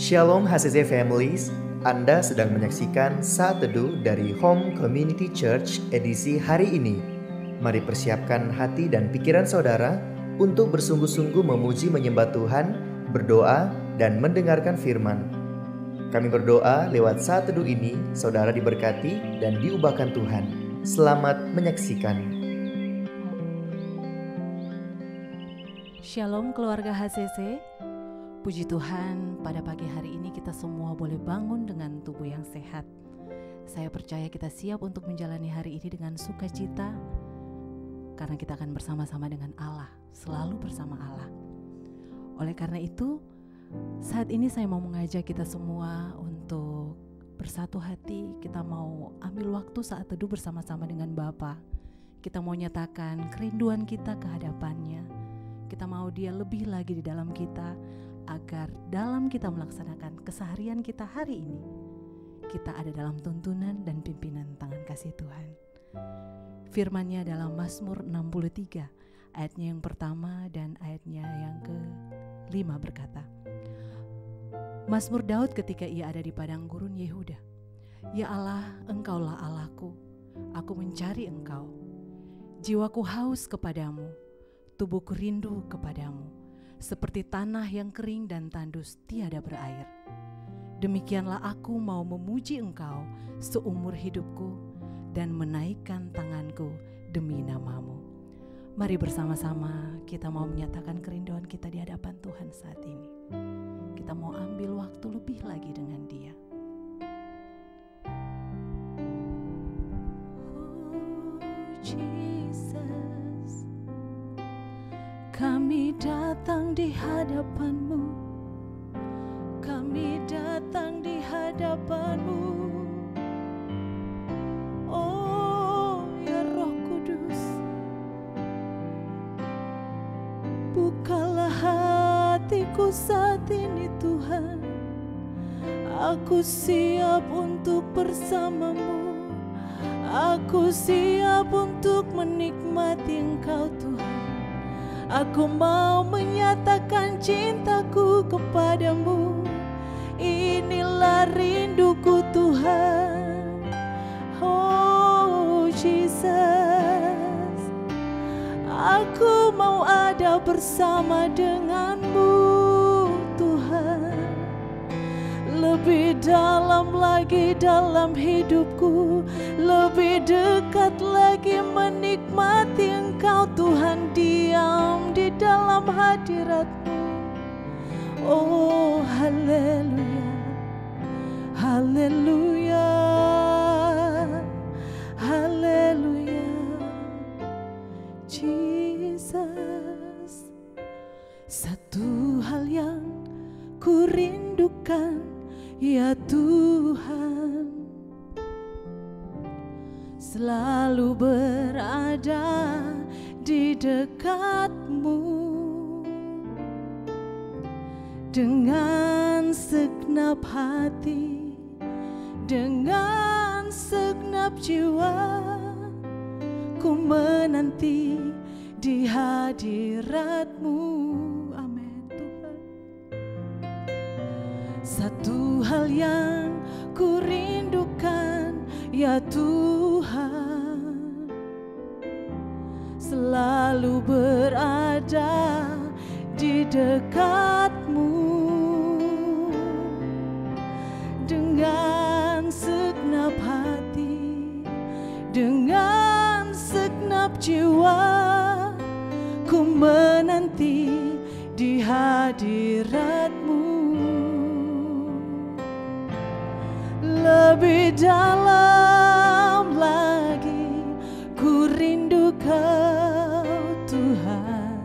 Shalom HCC Families, Anda sedang menyaksikan Saat Teduh dari Home Community Church edisi hari ini. Mari persiapkan hati dan pikiran saudara untuk bersungguh-sungguh memuji menyembah Tuhan, berdoa, dan mendengarkan firman. Kami berdoa lewat Saat Teduh ini, saudara diberkati dan diubahkan Tuhan. Selamat menyaksikan. Shalom keluarga HCC. Puji Tuhan, pada pagi hari ini kita semua boleh bangun dengan tubuh yang sehat. Saya percaya kita siap untuk menjalani hari ini dengan sukacita, karena kita akan bersama-sama dengan Allah, selalu bersama Allah. Oleh karena itu, saat ini saya mau mengajak kita semua untuk bersatu hati. Kita mau ambil waktu saat teduh bersama-sama dengan Bapa. Kita mau nyatakan kerinduan kita ke hadapannya. Kita mau Dia lebih lagi di dalam kita, agar dalam kita melaksanakan keseharian kita hari ini, kita ada dalam tuntunan dan pimpinan tangan kasih Tuhan. Firman-Nya dalam Mazmur 63, ayatnya yang pertama dan ayatnya yang ke-5 berkata, Mazmur Daud ketika ia ada di padang gurun Yehuda. Ya Allah, Engkaulah Allahku, aku mencari Engkau. Jiwaku haus kepadamu, tubuhku rindu kepadamu. Seperti tanah yang kering dan tandus tiada berair. Demikianlah aku mau memuji Engkau seumur hidupku dan menaikkan tanganku demi nama-Mu. Mari bersama-sama kita mau menyatakan kerinduan kita di hadapan Tuhan saat ini. Kita mau ambil waktu lebih lagi dengan Dia. Kami datang di hadapan-Mu, kami datang di hadapan-Mu. Oh ya Roh Kudus, bukalah hatiku saat ini Tuhan. Aku siap untuk bersama-Mu, aku siap untuk menikmati Engkau Tuhan. Aku mau menyatakan cintaku kepadamu. Inilah rinduku Tuhan. Oh Jesus, aku mau ada bersama denganmu Tuhan. Lebih dalam lagi dalam hidupku, lebih dekat lagi menikmati Engkau Tuhan, diam di dalam hadirat-Mu. Oh haleluya, haleluya, haleluya, Jesus. Satu hal yang ku rindukan, ya Tuhan, selalu berada di dekat-Mu dengan segenap hati, dengan segenap jiwa. Ku menanti di hadirat-Mu. Amin Tuhan. Satu hal yang ku rindukan, ya Tuhan, selalu berada di dekat-Mu dengan segenap hati, dengan segenap jiwa. Ku menanti di hadirat-Mu. Lebih dalam lagi ku rindu Kau Tuhan,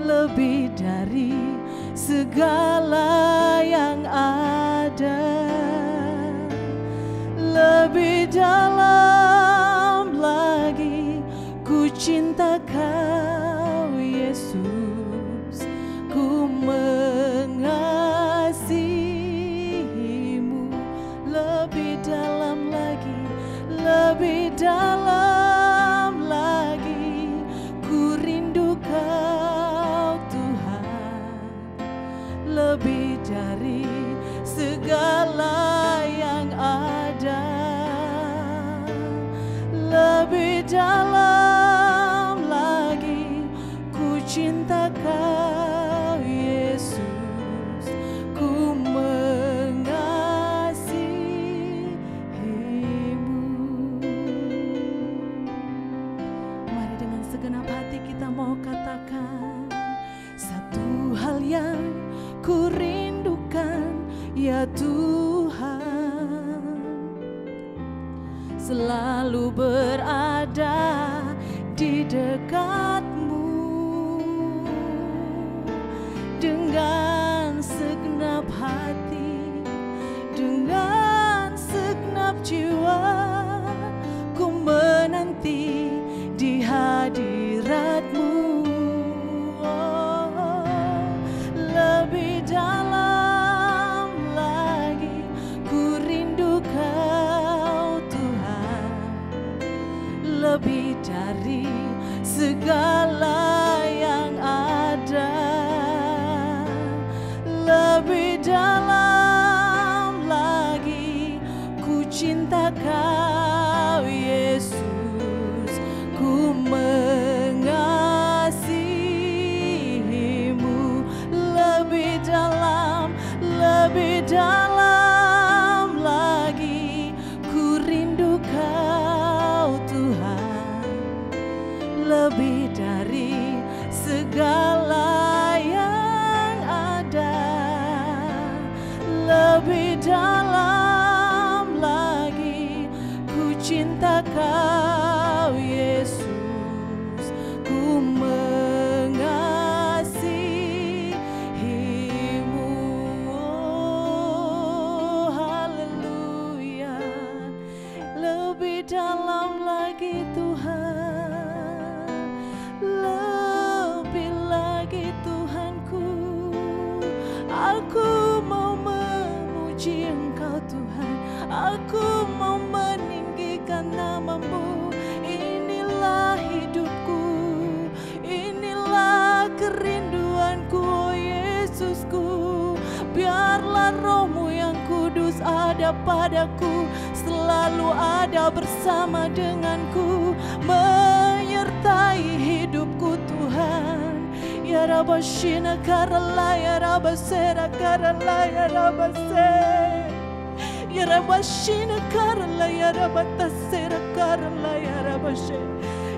lebih dari segala yang ada. Lebih dalam lagi ku cinta Kau Yesus, ku mengasihi-Mu. Lebih dalam lagi, lebih dalam lagi ku rindu Kau Tuhan, lebih dari cinta Kau Yesus, ku mengasihi-Mu. Mari dengan segenap hati kita mau katakan, satu hal yang ku rindukan ya Tuhan, selalu berada di dekat-Mu. Dengan segenap hati, dengan segenap jiwa, ku menanti di hadirat-Mu. Oh, lebih dalam lagi ku rindu Kau Tuhan, lebih dari segala yang ada. Lebih dalam lagi ku cinta Kau Yesus, ku mengasihi-Mu. Lebih dalam lagi ku rindu Kau Tuhan, lebih dari segala yang ada. Lebih dalam lagi ku cinta Kau Yesus, ku mengasihi-Mu. Oh, haleluya. Lebih dalam lagi Tuhan, lebih lagi Tuhanku. Aku mau memuji Engkau Tuhan, aku mau meninggikan nama-Mu. Inilah hidupku, inilah kerinduanku, oh Yesusku. Biarlah Roh-Mu yang kudus ada padaku, selalu ada bersama denganku, menyertai hidupku Tuhan. Ya Rabashina karala, ya Rabasera karala, ya Rabase. Ya Rabashina karala, ya Rabatasera karala, ya Rabashe.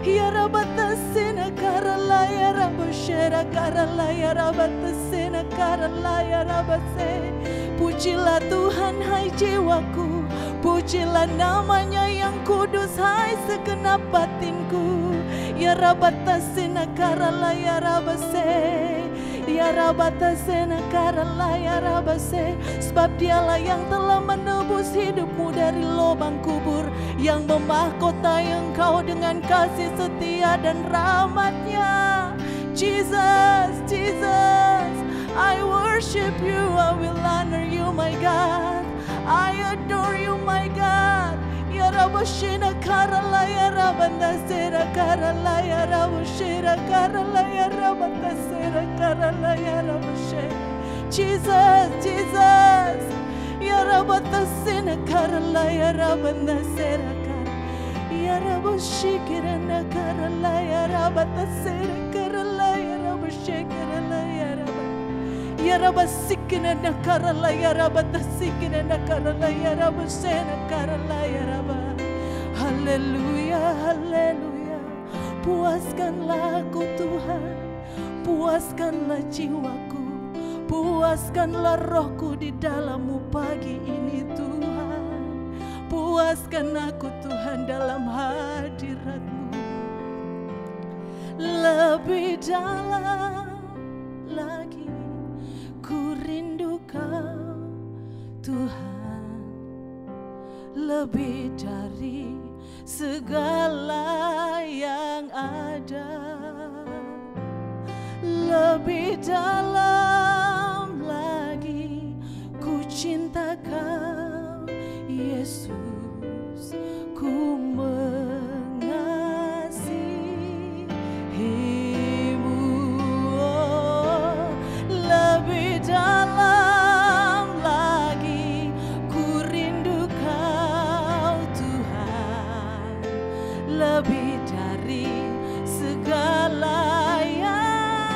Ya Rabatasena karala, ya Rabashera karala, ya Rabatasena karala, ya Rabase. Pujilah Tuhan hai jiwaku, pujilah namanya yang kudus hai segenap batinku. Ya Rabatasena karala, ya Rabase. Ya Rabatasena karala, ya Rabase. Sebab Dialah yang telah menebus hidupmu dari lubang kubur, yang memahkotai engkau dengan kasih setia dan rahmat-Nya. Jesus, Jesus, I worship You, I will honor You my God, I adore You my God. Ya Rabashina karala, ya Rabanasera karala, ya Rabushira karala, ya Rabatasera karala, ya Rabushe. Jesus, Jesus, ya Rabatasena karala, ya Rabanasera karala, ya Rabushikirana karala, ya Rabatasera karala, ya Rabushikirana, ya Rabat. Ya Rabasikina nakarala, ya Rabatasikina nakarala, ya Rabusena karala, ya Rabba. Haleluya, haleluya. Puaskanlah aku Tuhan, puaskanlah jiwaku, puaskanlah rohku di dalam-Mu pagi ini Tuhan. Puaskan aku Tuhan dalam hadirat-Mu. Lebih dalam lagi ku rindu Kau Tuhan, lebih dari segala yang ada. Lebih dalam lagi ku cinta Kau Yesus, ku mengasihi-Mu. Oh, lebih dalam lagi ku rindu Kau Tuhan, lebih dari segala yang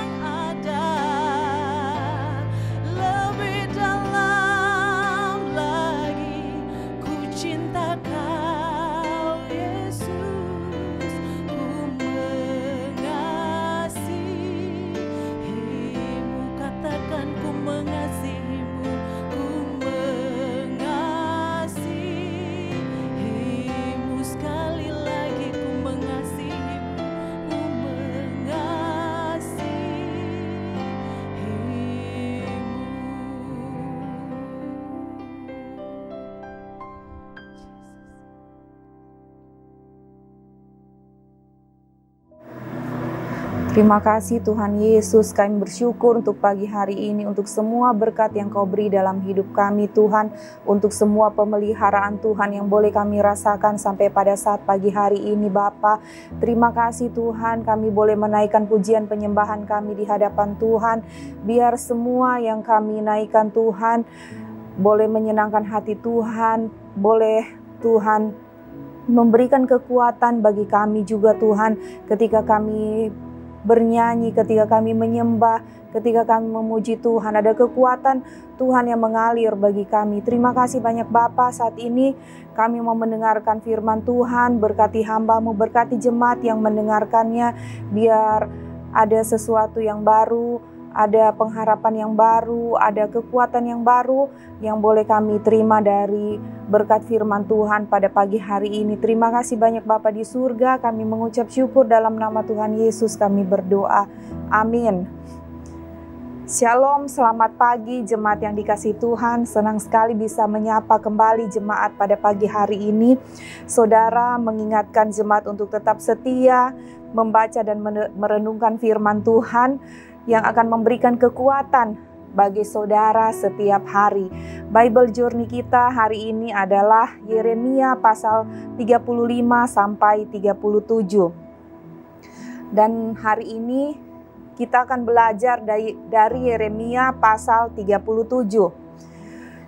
Terima kasih Tuhan Yesus, kami bersyukur untuk pagi hari ini, untuk semua berkat yang Kau beri dalam hidup kami Tuhan, untuk semua pemeliharaan Tuhan yang boleh kami rasakan sampai pada saat pagi hari ini Bapa. Terima kasih Tuhan, kami boleh menaikkan pujian penyembahan kami di hadapan Tuhan. Biar semua yang kami naikkan Tuhan boleh menyenangkan hati Tuhan, boleh Tuhan memberikan kekuatan bagi kami juga Tuhan, ketika kami bernyanyi, ketika kami menyembah, ketika kami memuji Tuhan, ada kekuatan Tuhan yang mengalir bagi kami. Terima kasih banyak Bapa. Saat ini kami mau mendengarkan firman Tuhan. Berkati hamba-Mu, berkati jemaat yang mendengarkannya, biar ada sesuatu yang baru, ada pengharapan yang baru, ada kekuatan yang baru yang boleh kami terima dari berkat firman Tuhan pada pagi hari ini. Terima kasih banyak Bapa di surga, kami mengucap syukur dalam nama Tuhan Yesus kami berdoa. Amin. Shalom, selamat pagi jemaat yang dikasihi Tuhan. Senang sekali bisa menyapa kembali jemaat pada pagi hari ini. Saudara, mengingatkan jemaat untuk tetap setia, membaca dan merenungkan firman Tuhan yang akan memberikan kekuatan bagi saudara setiap hari. Bible Journey kita hari ini adalah Yeremia pasal 35 sampai 37. Dan hari ini kita akan belajar dari Yeremia pasal 37.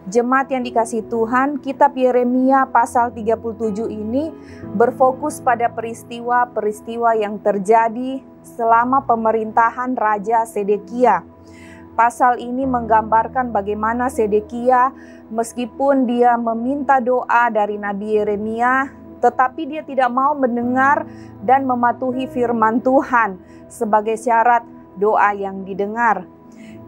Jemaat yang dikasihi Tuhan, kitab Yeremia pasal 37 ini berfokus pada peristiwa-peristiwa yang terjadi selama pemerintahan Raja Sedekia. Pasal ini menggambarkan bagaimana Sedekia meskipun dia meminta doa dari Nabi Yeremia, tetapi dia tidak mau mendengar dan mematuhi firman Tuhan sebagai syarat doa yang didengar.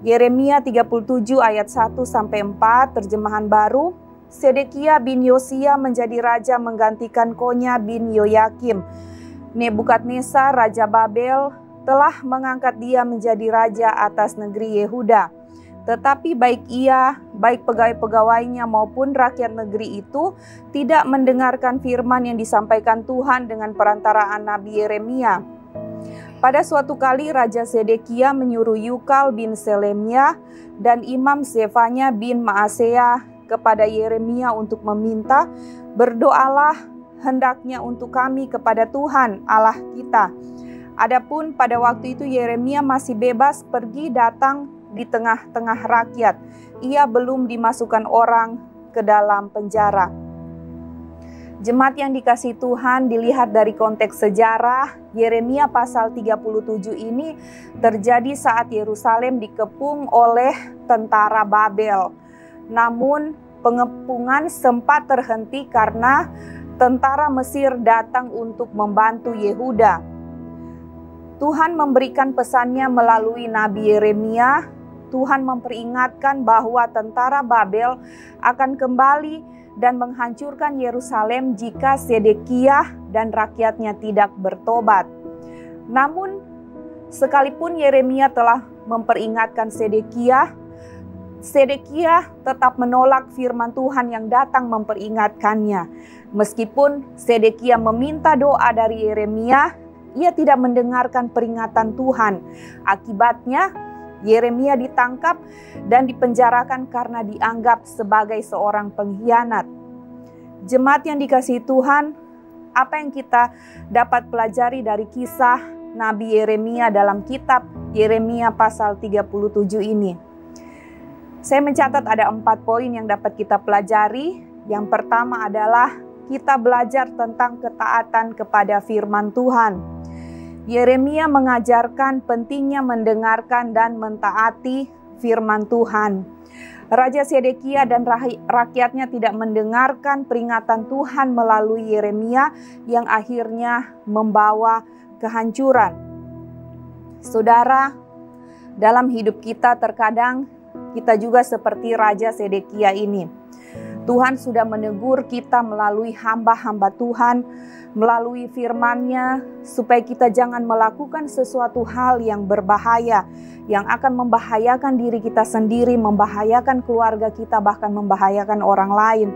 Yeremia 37 ayat 1-4 terjemahan baru. Sedekia bin Yosia menjadi raja menggantikan Konya bin Yoyakim. Nebukadnezar raja Babel telah mengangkat dia menjadi raja atas negeri Yehuda. Tetapi baik pegawai-pegawainya maupun rakyat negeri itu tidak mendengarkan firman yang disampaikan Tuhan dengan perantaraan Nabi Yeremia. Pada suatu kali Raja Sedekia menyuruh Yukal bin Selemya dan Imam Zefanya bin Maaseya kepada Yeremia untuk meminta, "Berdoalah hendaknya untuk kami kepada Tuhan Allah kita." Adapun pada waktu itu Yeremia masih bebas pergi datang di tengah-tengah rakyat. Ia belum dimasukkan orang ke dalam penjara. Jemaat yang dikasihi Tuhan, dilihat dari konteks sejarah, Yeremia pasal 37 ini terjadi saat Yerusalem dikepung oleh tentara Babel. Namun pengepungan sempat terhenti karena tentara Mesir datang untuk membantu Yehuda. Tuhan memberikan pesannya melalui Nabi Yeremia. Tuhan memperingatkan bahwa tentara Babel akan kembali dan menghancurkan Yerusalem jika Sedekia dan rakyatnya tidak bertobat. Namun, sekalipun Yeremia telah memperingatkan Sedekia tetap menolak firman Tuhan yang datang memperingatkannya. Meskipun Sedekia meminta doa dari Yeremia, ia tidak mendengarkan peringatan Tuhan. Akibatnya, Yeremia ditangkap dan dipenjarakan karena dianggap sebagai seorang pengkhianat. Jemaat yang dikasihi Tuhan, apa yang kita dapat pelajari dari kisah Nabi Yeremia dalam kitab Yeremia pasal 37 ini? Saya mencatat ada 4 poin yang dapat kita pelajari. Yang pertama adalah kita belajar tentang ketaatan kepada firman Tuhan. Yeremia mengajarkan pentingnya mendengarkan dan mentaati firman Tuhan. Raja Sedekia dan rakyatnya tidak mendengarkan peringatan Tuhan melalui Yeremia yang akhirnya membawa kehancuran. Saudara, dalam hidup kita terkadang kita juga seperti Raja Sedekia ini. Tuhan sudah menegur kita melalui hamba-hamba Tuhan, melalui firman-Nya, supaya kita jangan melakukan sesuatu hal yang berbahaya, yang akan membahayakan diri kita sendiri, membahayakan keluarga kita, bahkan membahayakan orang lain.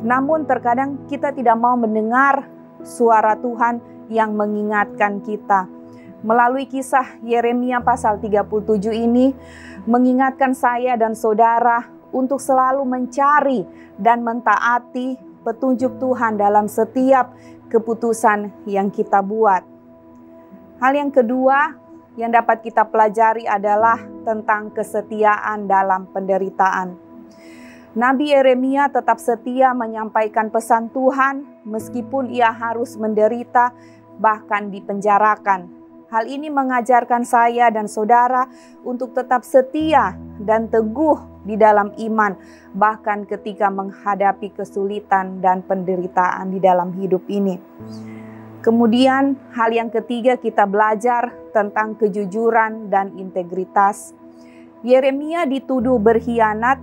Namun terkadang kita tidak mau mendengar suara Tuhan yang mengingatkan kita. Melalui kisah Yeremia pasal 37 ini mengingatkan saya dan saudara untuk selalu mencari dan mentaati petunjuk Tuhan dalam setiap keputusan yang kita buat. Hal yang kedua yang dapat kita pelajari adalah tentang kesetiaan dalam penderitaan. Nabi Yeremia tetap setia menyampaikan pesan Tuhan meskipun ia harus menderita, bahkan dipenjarakan. Hal ini mengajarkan saya dan saudara untuk tetap setia dan teguh di dalam iman, bahkan ketika menghadapi kesulitan dan penderitaan di dalam hidup ini. Kemudian hal yang ketiga kita belajar tentang kejujuran dan integritas. Yeremia dituduh berkhianat,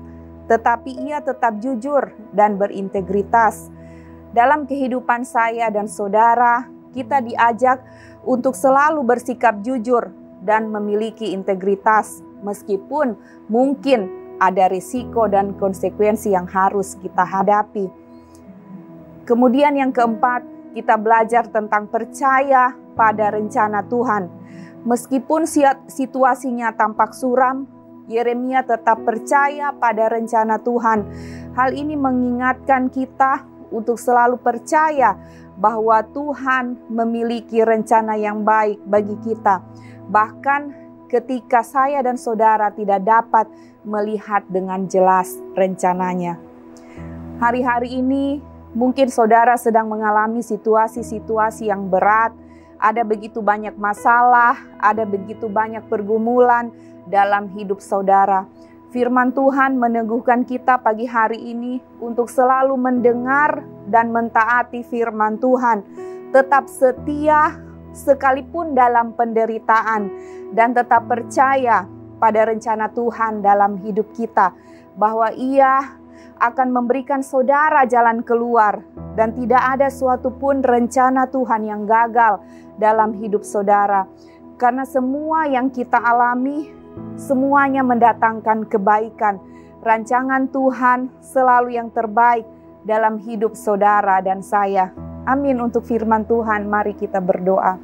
tetapi ia tetap jujur dan berintegritas. Dalam kehidupan saya dan saudara, kita diajak untuk selalu bersikap jujur dan memiliki integritas, meskipun mungkin ada risiko dan konsekuensi yang harus kita hadapi. Kemudian yang keempat, kita belajar tentang percaya pada rencana Tuhan. Meskipun situasinya tampak suram, Yeremia tetap percaya pada rencana Tuhan. Hal ini mengingatkan kita untuk selalu percaya bahwa Tuhan memiliki rencana yang baik bagi kita. Bahkan ketika saya dan saudara tidak dapat melihat dengan jelas rencananya. Hari-hari ini mungkin saudara sedang mengalami situasi-situasi yang berat, ada begitu banyak masalah, ada begitu banyak pergumulan dalam hidup saudara. Firman Tuhan meneguhkan kita pagi hari ini untuk selalu mendengar dan mentaati firman Tuhan. Tetap setia sekalipun dalam penderitaan dan tetap percaya pada rencana Tuhan dalam hidup kita. Bahwa Ia akan memberikan saudara jalan keluar dan tidak ada suatu pun rencana Tuhan yang gagal dalam hidup saudara. Karena semua yang kita alami semuanya mendatangkan kebaikan. Rancangan Tuhan selalu yang terbaik dalam hidup saudara dan saya. Amin untuk firman Tuhan. Mari kita berdoa.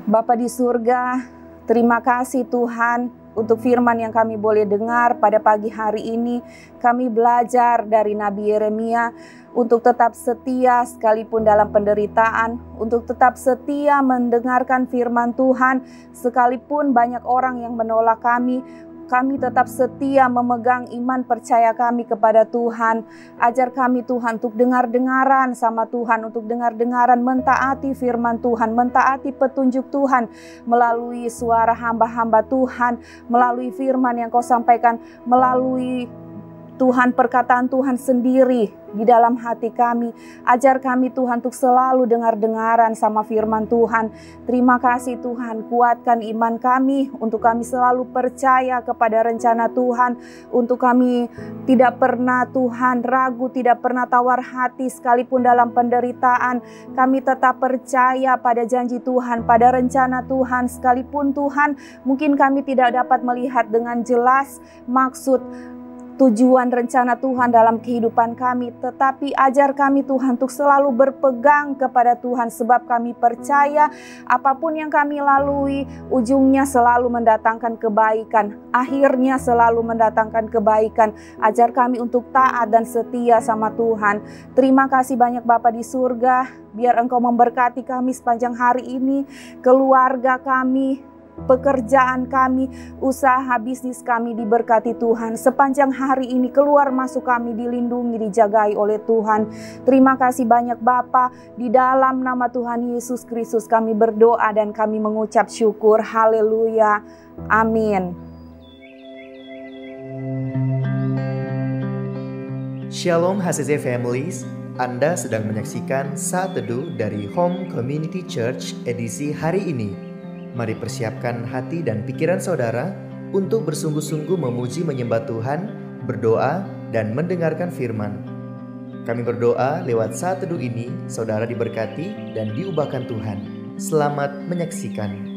Bapa di surga, terima kasih Tuhan untuk firman yang kami boleh dengar pada pagi hari ini. Kami belajar dari Nabi Yeremia untuk tetap setia sekalipun dalam penderitaan, untuk tetap setia mendengarkan firman Tuhan sekalipun banyak orang yang menolak kami. Kami tetap setia memegang iman percaya kami kepada Tuhan. Ajar kami Tuhan untuk dengar-dengaran sama Tuhan, untuk dengar-dengaran mentaati firman Tuhan, mentaati petunjuk Tuhan melalui suara hamba-hamba Tuhan, melalui firman yang Kau sampaikan, melalui Tuhan perkataan Tuhan sendiri di dalam hati kami. Ajar kami Tuhan untuk selalu dengar-dengaran sama firman Tuhan. Terima kasih Tuhan, kuatkan iman kami untuk kami selalu percaya kepada rencana Tuhan. Untuk kami tidak pernah Tuhan ragu, tidak pernah tawar hati sekalipun dalam penderitaan. Kami tetap percaya pada janji Tuhan, pada rencana Tuhan. Sekalipun Tuhan mungkin kami tidak dapat melihat dengan jelas maksud tujuan rencana Tuhan dalam kehidupan kami, tetapi ajar kami Tuhan untuk selalu berpegang kepada Tuhan, sebab kami percaya apapun yang kami lalui ujungnya selalu mendatangkan kebaikan, akhirnya selalu mendatangkan kebaikan. Ajar kami untuk taat dan setia sama Tuhan. Terima kasih banyak Bapa di surga, biar Engkau memberkati kami sepanjang hari ini, keluarga kami, pekerjaan kami, usaha bisnis kami diberkati Tuhan. Sepanjang hari ini keluar masuk kami dilindungi, dijagai oleh Tuhan. Terima kasih banyak Bapa. Di dalam nama Tuhan Yesus Kristus kami berdoa dan kami mengucap syukur. Haleluya. Amin. Shalom HCC Families. Anda sedang menyaksikan Saat Teduh dari Home Community Church edisi hari ini. Mari persiapkan hati dan pikiran saudara untuk bersungguh-sungguh memuji menyembah Tuhan, berdoa, dan mendengarkan firman. Kami berdoa lewat Saat Teduh ini, saudara diberkati dan diubahkan Tuhan. Selamat menyaksikan.